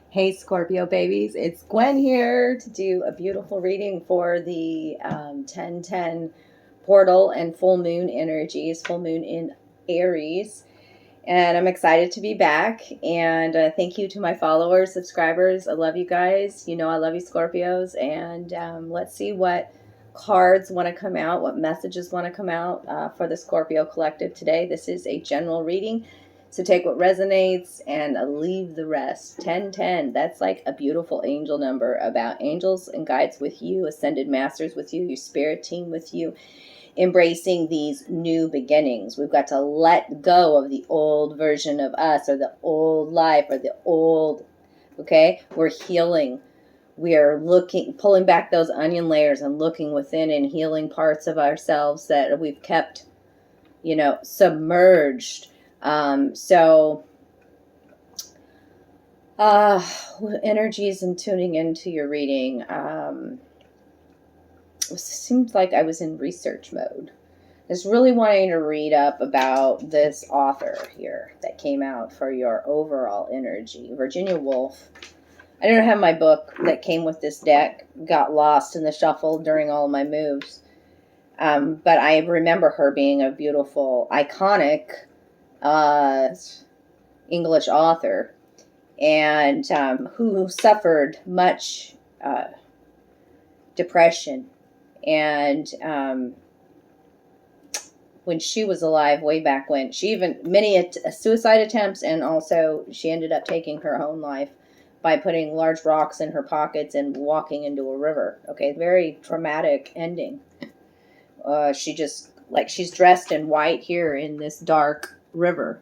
Hey Scorpio babies, it's Gwen here to do a beautiful reading for the 1010 portal and full moon energies, full moon in Aries. And I'm excited to be back. And thank you to my followers, subscribers. I love you guys. You know I love you, Scorpios. And let's see what cards want to come out, what messages want to come out for the Scorpio Collective today. This is a general reading. So take what resonates and leave the rest. 1010, that's like a beautiful angel number about angels and guides with you, ascended masters with you, your spirit team with you, embracing these new beginnings. We've got to let go of the old version of us or the old life or the old, okay? We're healing. We are looking, pulling back those onion layers and looking within and healing parts of ourselves that we've kept, submerged. Energies and tuning into your reading. It seemed like I was in research mode. I was really wanting to read up about this author here that came out for your overall energy, Virginia Woolf. I don't have my book that came with this deck, got lost in the shuffle during all my moves. But I remember her being a beautiful, iconic English author, and who suffered much depression. And when she was alive, way back when, she even many suicide attempts, and also she ended up taking her own life by putting large rocks in her pockets and walking into a river. Okay, very traumatic ending. She's dressed in white here in this dark river,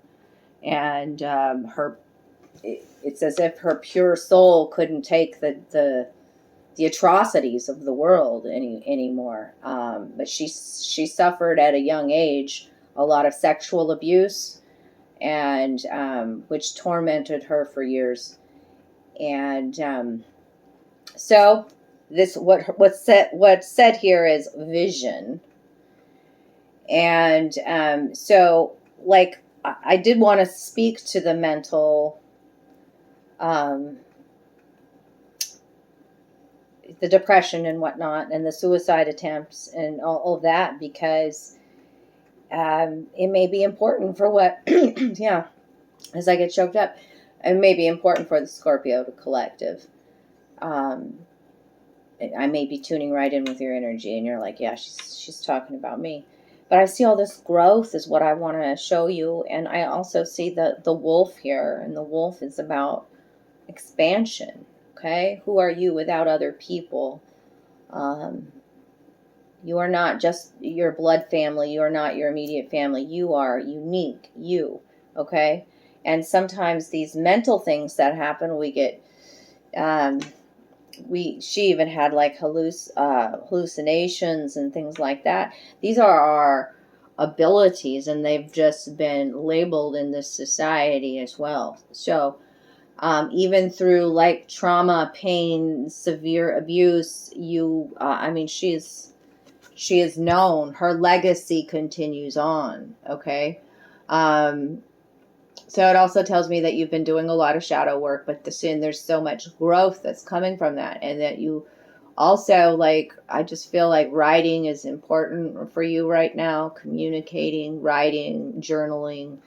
and it's as if her pure soul couldn't take the atrocities of the world anymore. But she suffered at a young age a lot of sexual abuse, and which tormented her for years. And so this what's said here is vision. And so like I did want to speak to the mental, the depression and whatnot, and the suicide attempts and all of that, because it may be important for what, yeah, as I get choked up, it may be important for the Scorpio collective. I may be tuning right in with your energy, and you're like, yeah, she's talking about me. But I see all this growth is what I want to show you. And I also see the wolf here. And the wolf is about expansion. Okay? Who are you without other people? You are not just your blood family. You are not your immediate family. You are unique. You. Okay? And sometimes these mental things that happen, we get... she even had like hallucinations and things like that. These are our abilities, and they've just been labeled in this society as well. So even through like trauma, pain, severe abuse, she is known. Her legacy continues on. Okay. So it also tells me that you've been doing a lot of shadow work, but there's so much growth that's coming from that. And that you also, I just feel like writing is important for you right now, communicating, writing, journaling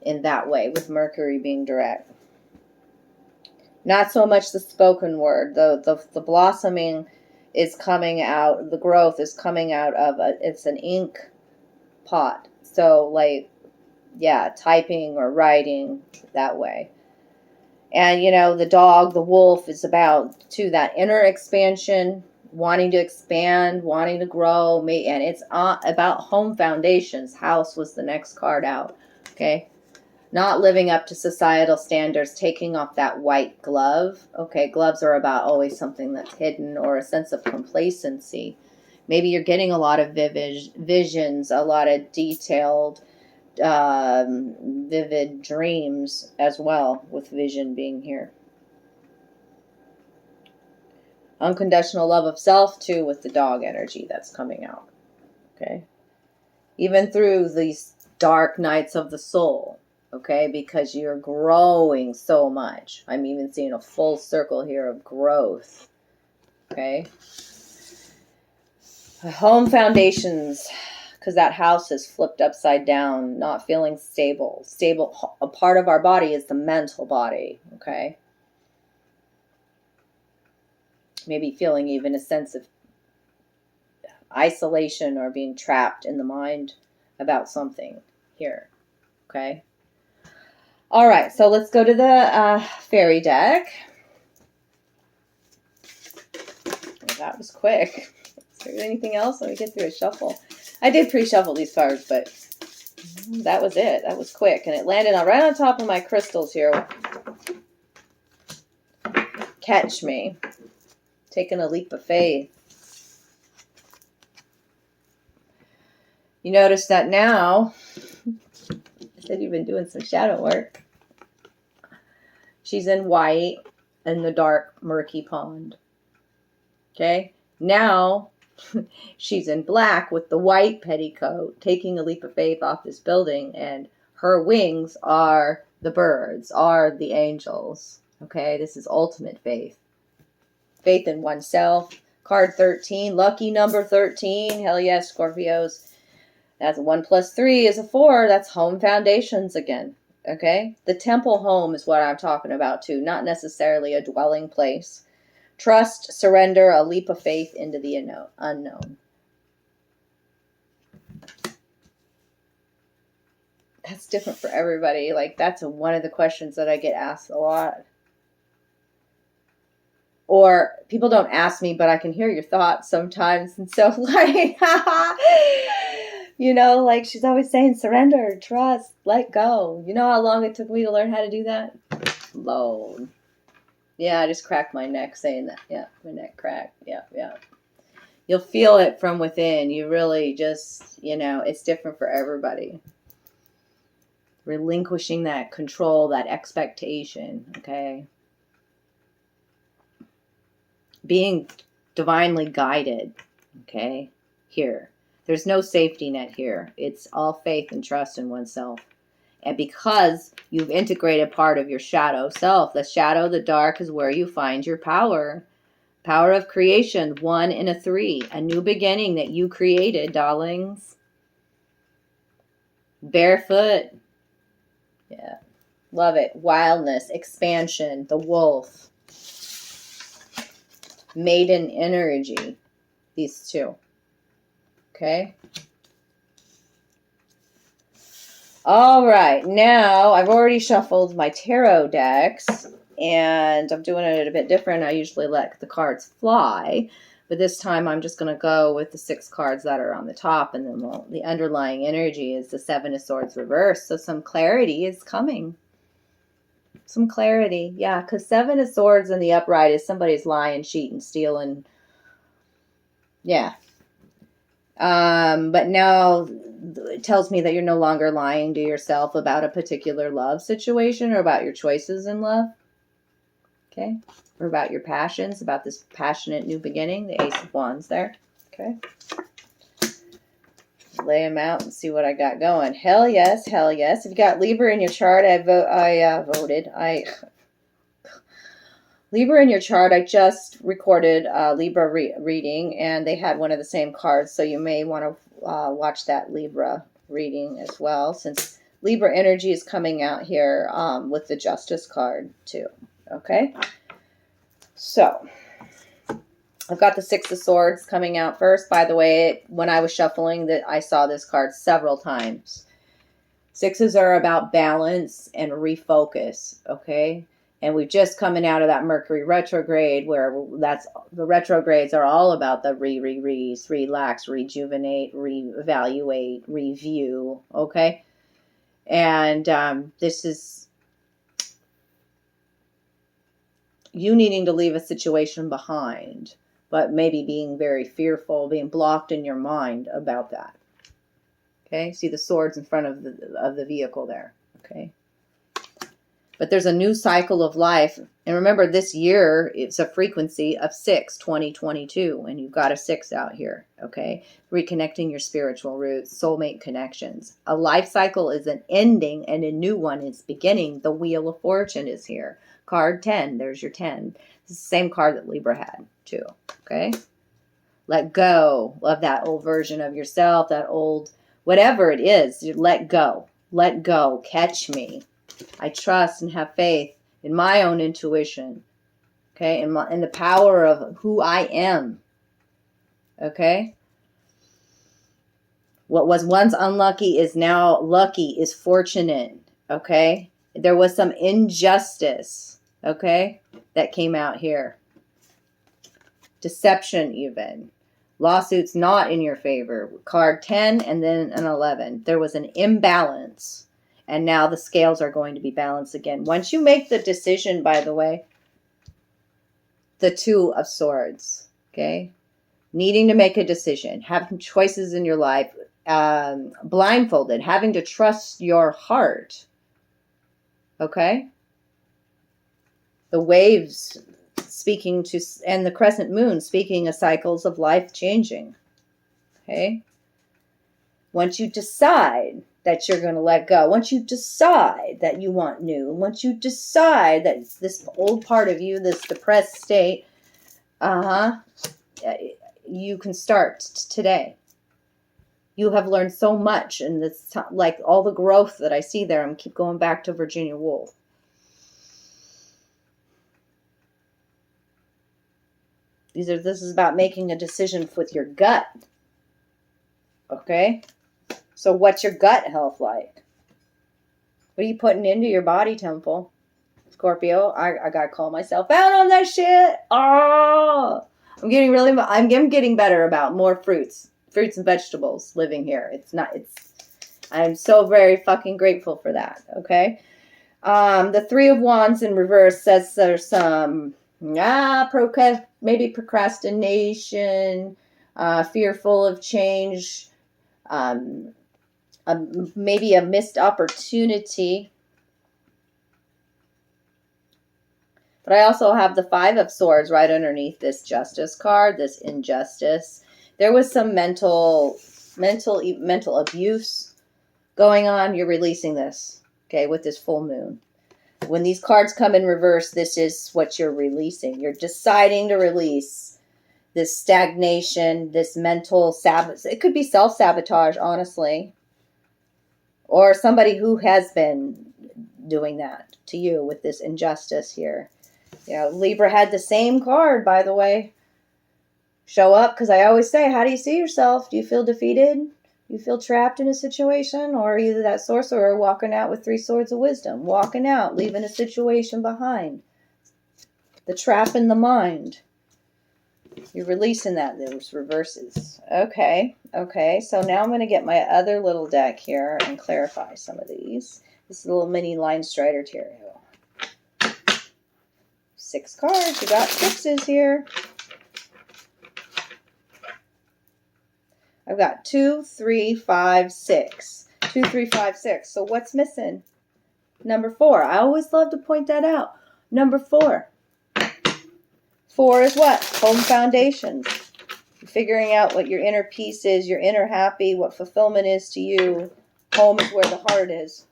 in that way, with Mercury being direct. Not so much the spoken word. The blossoming is coming out, the growth is coming out of it's an ink pot. So typing or writing that way. And, the dog, the wolf, is about, that inner expansion, wanting to expand, wanting to grow. And it's about home foundations. House was the next card out. Okay. Not living up to societal standards, taking off that white glove. Okay. Gloves are about always something that's hidden, or a sense of complacency. Maybe you're getting a lot of vivid visions, a lot of detailed, vivid dreams as well, with vision being here. Unconditional love of self too, with the dog energy that's coming out. Okay. Even through these dark nights of the soul. okay? Because you're growing so much. I'm even seeing a full circle here of growth, okay? Home foundations, because that house is flipped upside down, not feeling stable. Stable, a part of our body is the mental body, okay? Maybe feeling even a sense of isolation or being trapped in the mind about something here, okay? All right, so let's go to the fairy deck. That was quick. Is there anything else? Let me get through a shuffle. I did pre-shuffle these cards, but that was it. That was quick. And it landed right on top of my crystals here. Catch me. Taking a leap of faith. You notice that now, I said you've been doing some shadow work. She's in white in the dark, murky pond. Okay? Now, she's in black with the white petticoat, taking a leap of faith off this building, and her wings are the birds, are the angels. Okay? This is ultimate faith. Faith in oneself. Card 13, lucky number 13. Hell yes, Scorpios. That's 1 + 3 is a 4. That's home foundations again. Okay? The temple home is what I'm talking about too, not necessarily a dwelling place. Trust, surrender, a leap of faith into the unknown. That's different for everybody. Like, that's one of the questions that I get asked a lot. Or people don't ask me, but I can hear your thoughts sometimes. And so, like, you know, like she's always saying, surrender, trust, let go. You know how long it took me to learn how to do that? Alone. Yeah, I just cracked my neck saying that. Yeah, my neck cracked. Yeah, yeah. You'll feel it from within. You really just, you know, it's different for everybody. Relinquishing that control, that expectation, okay? Being divinely guided, okay? Here. There's no safety net here. It's all faith and trust in oneself. And because you've integrated part of your shadow self, the shadow, the dark is where you find your power. Power of creation, 1 and a 3. A new beginning that you created, darlings. Barefoot. Yeah. Love it. Wildness, expansion, the wolf. Maiden energy. These two. Okay. All right. Now, I've already shuffled my tarot decks, and I'm doing it a bit different. I usually let the cards fly, but this time I'm just going to go with the 6 cards that are on the top, and then the underlying energy is the 7 of Swords reversed, so some clarity is coming. Some clarity, yeah, because 7 of Swords in the upright is somebody's lying, cheating, stealing. Yeah. But now it tells me that you're no longer lying to yourself about a particular love situation or about your choices in love. Okay. Or about your passions, about this passionate new beginning, the Ace of Wands there. Okay. Lay them out and see what I got going. Hell yes, hell yes. If you got Libra in your chart, Libra in your chart, I just recorded a Libra reading, and they had one of the same cards, so you may want to watch that Libra reading as well, since Libra energy is coming out here with the Justice card too. Okay? So, I've got the 6 of Swords coming out first. By the way, when I was shuffling, I saw this card several times. 6s are about balance and refocus, okay? And we're just coming out of that Mercury retrograde, where the retrogrades are all about the relax, rejuvenate, reevaluate, review, okay? And this is you needing to leave a situation behind, but maybe being very fearful, being blocked in your mind about that. Okay, see the swords in front of the vehicle there. Okay. But there's a new cycle of life. And remember, this year, it's a frequency of 6, 2022. And you've got a 6 out here, okay? Reconnecting your spiritual roots, soulmate connections. A life cycle is an ending and a new one is beginning. The Wheel of Fortune is here. Card 10, there's your 10. It's the same card that Libra had, too, okay? Let go of that old version of yourself, that old, whatever it is, you let go. Let go. Catch me. I trust and have faith in my own intuition, okay, in the power of who I am, okay? What was once unlucky is now lucky, is fortunate, okay? There was some injustice, okay, that came out here. Deception even. Lawsuits not in your favor. Card 10 and then an 11. There was an imbalance. And now the scales are going to be balanced again. Once you make the decision, by the way, the 2 of Swords, okay? Needing to make a decision, having choices in your life, blindfolded, having to trust your heart, okay? The waves speaking to, and the crescent moon speaking of cycles of life changing, okay? Once you decide that you're going to let go, once you decide that you want new, once you decide that this old part of you, this depressed state, you can start today. You have learned so much in this time, like all the growth that I see there. I'm keep going back to Virginia Woolf. This is about making a decision with your gut. Okay? So what's your gut health like? What are you putting into your body, Temple? Scorpio, I gotta call myself out on that shit. Oh, I'm getting better about more fruits and vegetables living here. I'm so very fucking grateful for that. Okay. The 3 of Wands in reverse says there's some, maybe procrastination, fearful of change, maybe a missed opportunity. But I also have the 5 of Swords right underneath this Justice card, this injustice. There was some mental abuse going on. You're releasing this, okay, with this full moon. When these cards come in reverse, this is what you're releasing. You're deciding to release this stagnation, this mental sabotage. It could be self-sabotage, honestly. Or somebody who has been doing that to you with this injustice here. Yeah, Libra had the same card, by the way. Show up, because I always say, how do you see yourself? Do you feel defeated? Do you feel trapped in a situation? Or are you that sorcerer walking out with 3 swords of wisdom? Walking out, leaving a situation behind. The trap in the mind. You're releasing that. There's reverses. Okay. So now I'm going to get my other little deck here and clarify some of these. This is a little mini line strider tarot. 6 cards. You got 6s here. I've got 2, 3, 5, 6. 2, 3, 5, 6. So what's missing? Number 4. I always love to point that out. Number 4. 4 is what? Home foundations. Figuring out what your inner peace is, your inner happy, what fulfillment is to you. Home is where the heart is.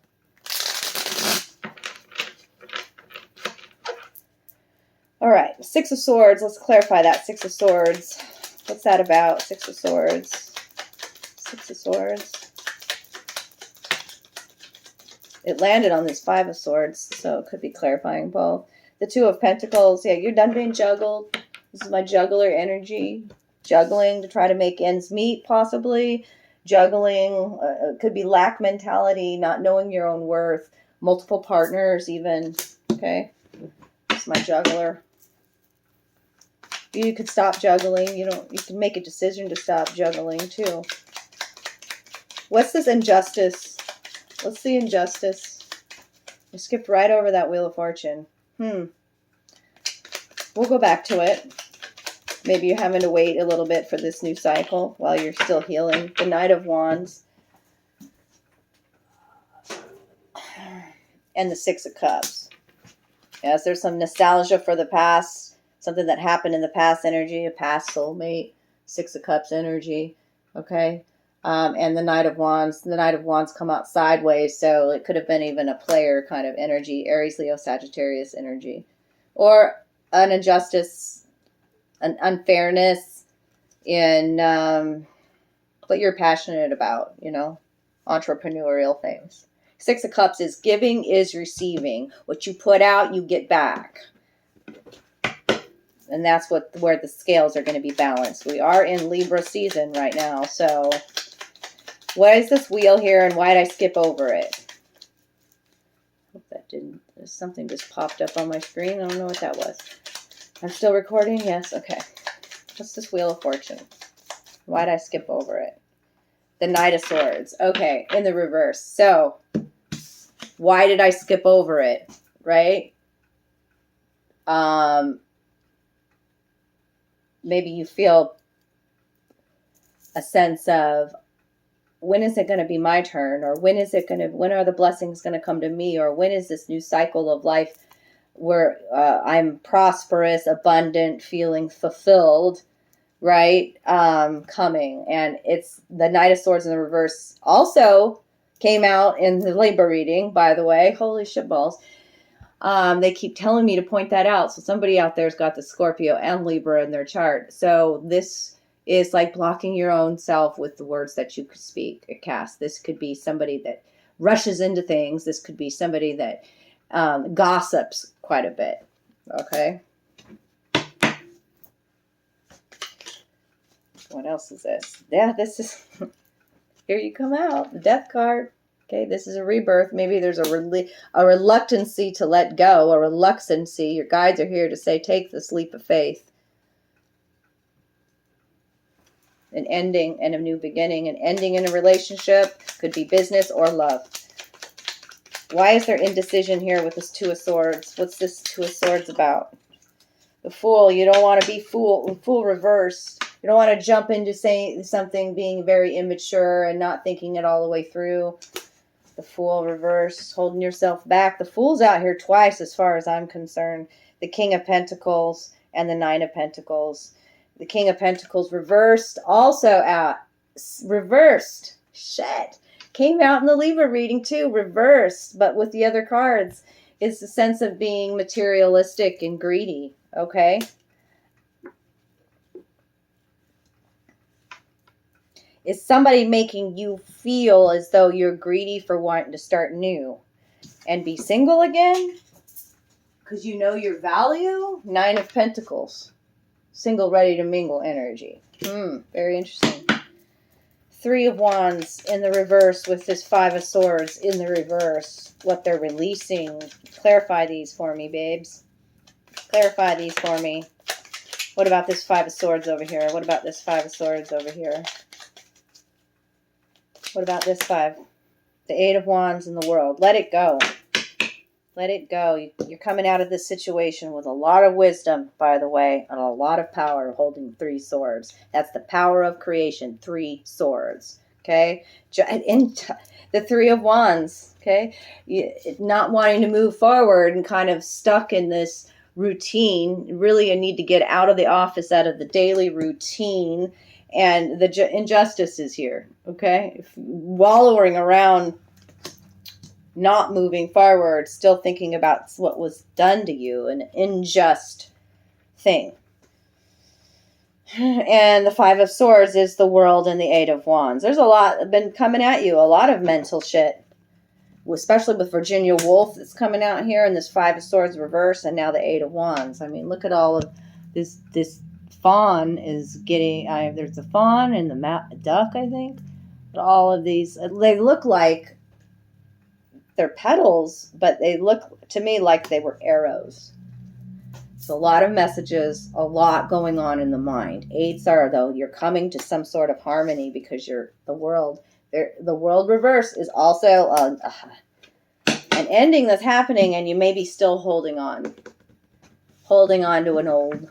All right, 6 of Swords. Let's clarify that. 6 of Swords. What's that about? 6 of Swords. 6 of Swords. It landed on this 5 of Swords, so it could be clarifying both. The 2 of Pentacles. Yeah, you're done being juggled. This is my juggler energy. Juggling to try to make ends meet, possibly. Juggling. Could be lack mentality, not knowing your own worth. Multiple partners even. Okay. It's my juggler. You could stop juggling. You can make a decision to stop juggling too. What's this injustice? What's the injustice? I skipped right over that Wheel of Fortune. We'll go back to it. Maybe you're having to wait a little bit for this new cycle while you're still healing. The Knight of Wands. And the 6 of Cups. Yes, there's some nostalgia for the past, something that happened in the past energy, a past soulmate, Six of Cups energy, okay? And the Knight of Wands. The Knight of Wands come out sideways, so it could have been even a player kind of energy, Aries, Leo, Sagittarius energy. Or an injustice, an unfairness in what you're passionate about, you know, entrepreneurial things. Six of Cups is giving is receiving. What you put out, you get back. And that's where the scales are going to be balanced. We are in Libra season right now. So what is this wheel here and why did I skip over it? Hope that didn't, something just popped up on my screen. I don't know what that was. I'm still recording? Yes. Okay. What's this Wheel of Fortune? Why did I skip over it? The Knight of Swords. Okay. In the reverse. So why did I skip over it? Right? Maybe you feel a sense of, when is it going to be my turn? Or when are the blessings going to come to me? Or when is this new cycle of life where I'm prosperous, abundant, feeling fulfilled, right? Coming. And it's the Knight of Swords in the reverse also came out in the Libra reading, by the way. Holy shitballs. They keep telling me to point that out. So somebody out there's got the Scorpio and Libra in their chart. So this is like blocking your own self with the words that you could speak or cast. This could be somebody that rushes into things. This could be somebody that gossips quite a bit. Okay. What else is this? Yeah, this is, here you come out, the Death card. Okay, this is a rebirth. Maybe there's a reluctancy to let go, a reluctancy. Your guides are here to say, take this leap of faith. An ending and a new beginning. An ending in a relationship. Could be business or love. Why is there indecision here with this Two of Swords? What's this Two of Swords about? The Fool. You don't want to be fool reversed. You don't want to jump into saying something being very immature and not thinking it all the way through. The Fool reversed, holding yourself back. The Fool's out here twice as far as I'm concerned. The King of Pentacles and the Nine of Pentacles. The King of Pentacles reversed, also out. Reversed. Shit. Came out in the Libra reading too, reversed. But with the other cards, it's the sense of being materialistic and greedy. Okay? Is somebody making you feel as though you're greedy for wanting to start new and be single again? Because you know your value? Nine of Pentacles. Single, ready to mingle energy. Very interesting. Three of Wands in the reverse with this Five of Swords in the reverse. What they're releasing. Clarify these for me, babes. Clarify these for me. What about this Five of Swords over here? What about this Five of Swords over here? What about this five? The Eight of Wands in the World. Let it go. Let it go. You're coming out of this situation with a lot of wisdom, by the way, and a lot of power holding three swords. That's the power of creation. Three swords. Okay? And the Three of Wands. Okay? Not wanting to move forward and kind of stuck in this routine. Really, you need to get out of the office, out of the daily routine. And the injustice is here, okay? Wallowing around, not moving forward, still thinking about what was done to you, an unjust thing. And the Five of Swords is the World and the Eight of Wands. There's a lot been coming at you, a lot of mental shit, especially with Virginia Woolf that's coming out here, and this Five of Swords reverse, and now the Eight of Wands. I mean, look at all of this fawn is getting, there's a fawn and the duck, I think. But all of these, they look like they're petals, but they look to me like they were arrows. So a lot of messages, a lot going on in the mind. Eights are, though, you're coming to some sort of harmony because you're the world reverse is also an ending that's happening, and you may be still holding on to an old,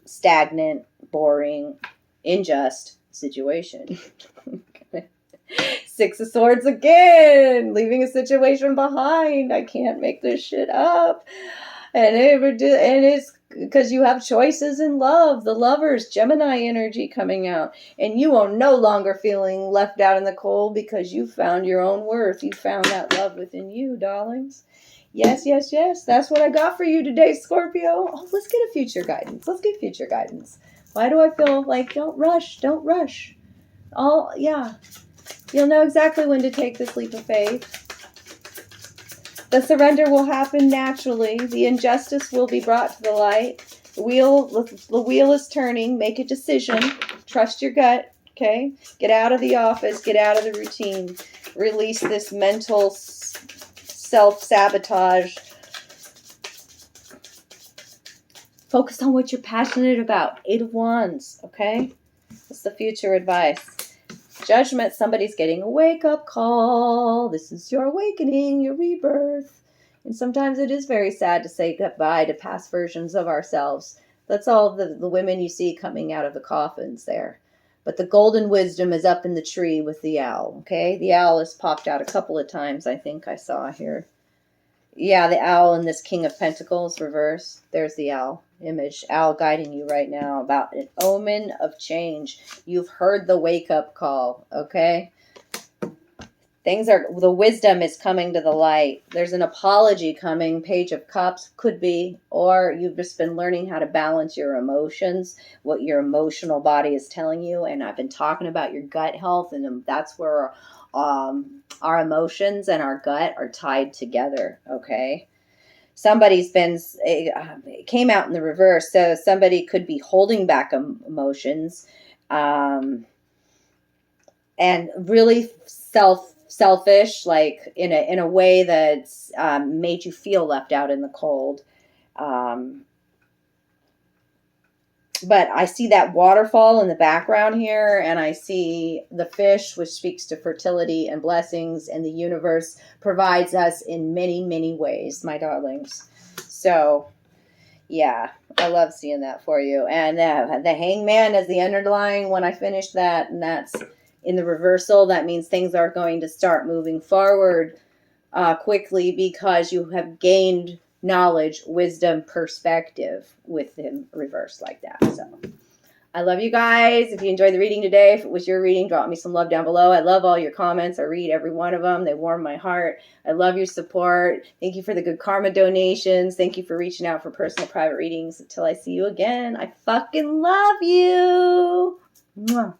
stagnant, boring, unjust situation. Six of Swords again. Leaving a situation behind. I can't make this shit up. And it's because you have choices in love. The Lovers, Gemini energy coming out. And you are no longer feeling left out in the cold because you found your own worth. You found that love within you, darlings. Yes, yes, yes. That's what I got for you today, Scorpio. Oh, let's get a future guidance. Let's get future guidance. Why do I feel like don't rush? Don't rush. Oh, yeah. You'll know exactly when to take this leap of faith. The surrender will happen naturally. The injustice will be brought to the light. The wheel is turning. Make a decision. Trust your gut. Okay? Get out of the office. Get out of the routine. Release this mental self-sabotage. Focus on what you're passionate about. 8 of Wands. Okay? That's the future advice. Judgment, somebody's getting a wake-up call. This is your awakening, your rebirth. And sometimes it is very sad to say goodbye to past versions of ourselves. That's all the women you see coming out of the coffins there. But the golden wisdom is up in the tree with the owl, okay? The owl has popped out a couple of times, I think I saw here. Yeah, the owl and this King of Pentacles reverse. There's the owl image. Owl guiding you right now about an omen of change. You've heard the wake-up call, okay? The wisdom is coming to the light. There's an apology coming. Page of Cups could be. Or you've just been learning how to balance your emotions, what your emotional body is telling you. And I've been talking about your gut health, and that's where our emotions and our gut are tied together, okay? Somebody's been, it came out in the reverse, so somebody could be holding back emotions and really selfish, like in a way that's made you feel left out in the cold. But I see that waterfall in the background here, and I see the fish, which speaks to fertility and blessings, and the universe provides us in many, many ways, my darlings. So, yeah, I love seeing that for you. And the hangman is the underlying when I finish that, and that's in the reversal. That means things are going to start moving forward quickly because you have gained knowledge, wisdom, perspective with him reversed like that. So I love you guys. If you enjoyed the reading today, if it was your reading, drop me some love down below. I love all your comments. I read every one of them. They warm my heart. I love your support. Thank you for the good karma donations. Thank you for reaching out for personal private readings. Until I see you again, I fucking love you. Mwah.